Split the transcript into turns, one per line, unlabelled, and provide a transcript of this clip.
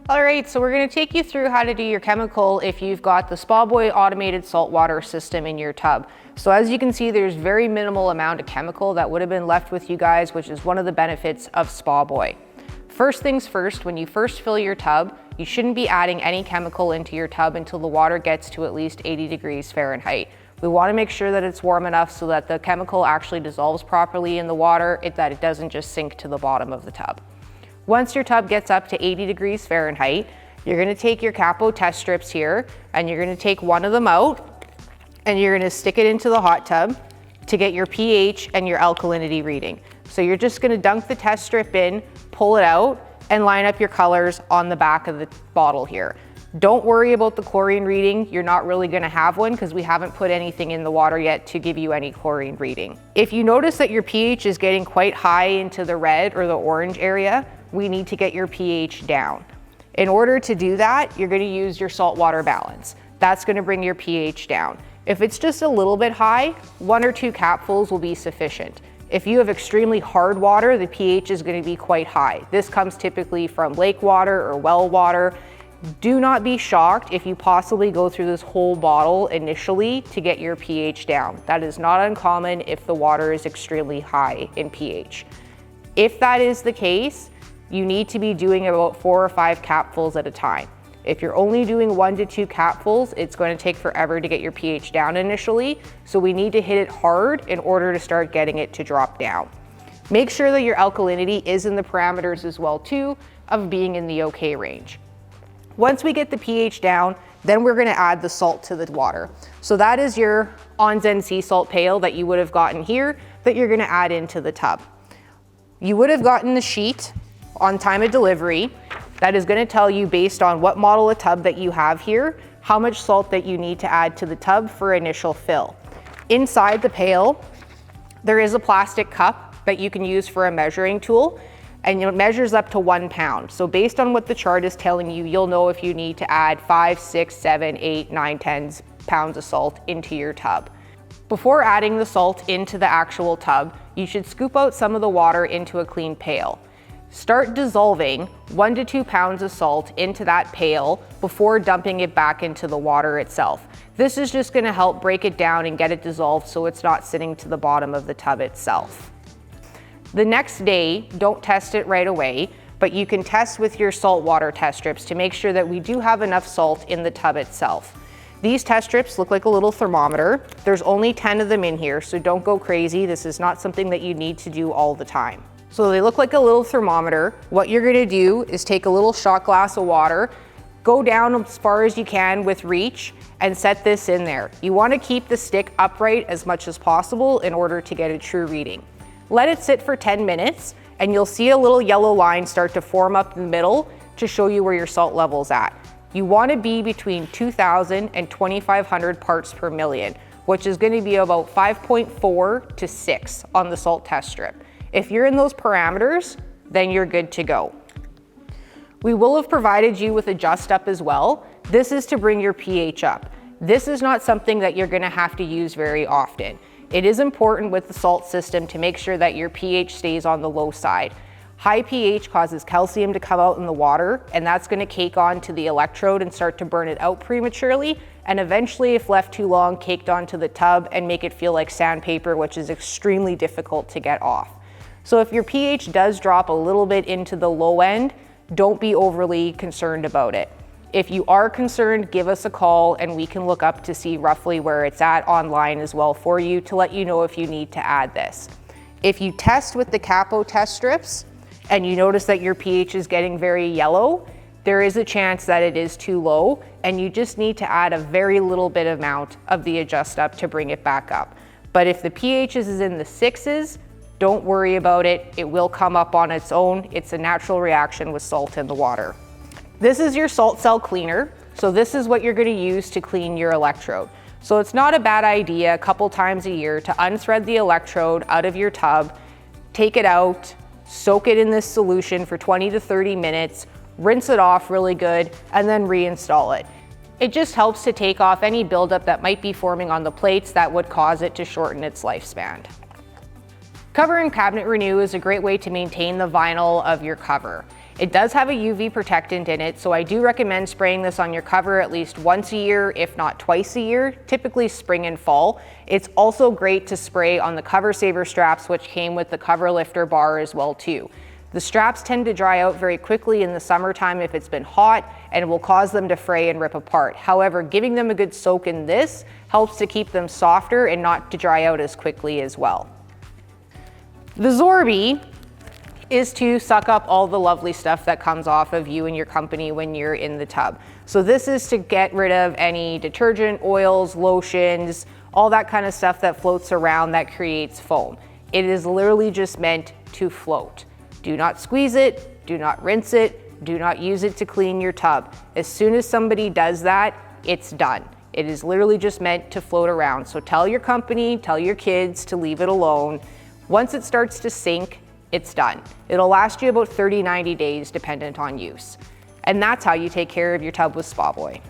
All right, so we're going to take you through how to do your chemical if you've got the Spawboy automated saltwater system in your tub. So as you can see, there's very minimal amount of chemical that would have been left with you guys, which is one of the benefits of Spawboy. First things first, when you first fill your tub, you shouldn't be adding any chemical into your tub until the water gets to at least 80 degrees Fahrenheit. We want to make sure that it's warm enough so that the chemical actually dissolves properly in the water, that it doesn't just sink to the bottom of the tub. Once your tub gets up to 80 degrees Fahrenheit, you're going to take your capo test strips here and you're going to take one of them out and you're going to stick it into the hot tub to get your pH and your alkalinity reading. So you're just going to dunk the test strip in, pull it out, and line up your colors on the back of the bottle here. Don't worry about the chlorine reading. You're not really going to have one because we haven't put anything in the water yet to give you any chlorine reading. If you notice that your pH is getting quite high into the red or the orange area, we need to get your pH down. In order to do that, you're going to use your saltwater balance. That's going to bring your pH down. If it's just a little bit high, 1 or 2 capfuls will be sufficient. If you have extremely hard water, the pH is going to be quite high. This comes typically from lake water or well water. Do not be shocked if you possibly go through this whole bottle initially to get your pH down. That is not uncommon if the water is extremely high in pH. If that is the case, you need to be doing about 4 or 5 capfuls at a time. If you're only doing 1 to 2 capfuls, it's going to take forever to get your pH down initially, so we need to hit it hard in order to start getting it to drop down. Make sure that your alkalinity is in the parameters as well too, of being in the okay range. Once we get the pH down, then we're going to add the salt to the water. So that is your Onzen sea salt pail that you would have gotten here that you're going to add into the tub. You would have gotten the sheet on time of delivery that is going to tell you, based on what model of tub that you have here, how much salt that you need to add to the tub for initial fill. Inside the pail, there is a plastic cup that you can use for a measuring tool, and it measures up to 1 pound. So based on what the chart is telling you, you'll know if you need to add 5, 6, 7, 8, 9, 10 pounds of salt into your tub. Before adding the salt into the actual tub, you should scoop out some of the water into a clean pail. Start dissolving 1 to 2 pounds of salt into that pail before dumping it back into the water itself. This is just going to help break it down and get it dissolved so it's not sitting to the bottom of the tub itself. The next day, don't test it right away, but you can test with your saltwater test strips to make sure that we do have enough salt in the tub itself. These test strips look like a little thermometer. There's only 10 of them in here, so don't go crazy. This is not something that you need to do all the time. So they look like a little thermometer. What you're going to do is take a little shot glass of water, go down as far as you can with reach, and set this in there. You want to keep the stick upright as much as possible in order to get a true reading. Let it sit for 10 minutes, and you'll see a little yellow line start to form up in the middle to show you where your salt level's at. You want to be between 2,000 and 2,500 parts per million, which is going to be about 5.4 to 6 on the salt test strip. If you're in those parameters, then you're good to go. We will have provided you with a Just Up as well. This is to bring your pH up. This is not something that you're going to have to use very often. It is important with the salt system to make sure that your pH stays on the low side. High pH causes calcium to come out in the water, and that's going to cake on to the electrode and start to burn it out prematurely, and eventually, if left too long, caked onto the tub and make it feel like sandpaper, which is extremely difficult to get off. So if your pH does drop a little bit into the low end, don't be overly concerned about it. If you are concerned, give us a call and we can look up to see roughly where it's at online as well for you to let you know if you need to add this. If you test with the capo test strips and you notice that your pH is getting very yellow, there is a chance that it is too low and you just need to add a very little bit amount of the Adjust Up to bring it back up. But if the pH is in the 6s, don't worry about it. It will come up on its own. It's a natural reaction with salt in the water. This is your salt cell cleaner. So this is what you're going to use to clean your electrode. So it's not a bad idea a couple times a year to unthread the electrode out of your tub, take it out, soak it in this solution for 20 to 30 minutes, rinse it off really good, and then reinstall it. It just helps to take off any buildup that might be forming on the plates that would cause it to shorten its lifespan. Cover and cabinet renew is a great way to maintain the vinyl of your cover. It does have a UV protectant in it, so I do recommend spraying this on your cover at least once a year, if not twice a year, typically spring and fall. It's also great to spray on the cover saver straps, which came with the cover lifter bar as well too. The straps tend to dry out very quickly in the summertime if it's been hot, and it will cause them to fray and rip apart. However, giving them a good soak in this helps to keep them softer and not to dry out as quickly as well. The Zorby is to suck up all the lovely stuff that comes off of you and your company when you're in the tub. So this is to get rid of any detergent, oils, lotions, all that kind of stuff that floats around that creates foam. It is literally just meant to float. Do not squeeze it, do not rinse it, do not use it to clean your tub. As soon as somebody does that, it's done. It is literally just meant to float around. So tell your company, tell your kids to leave it alone. Once it starts to sink, it's done. It'll last you about 30, 90 days dependent on use. And that's how you take care of your tub with Spa Boy.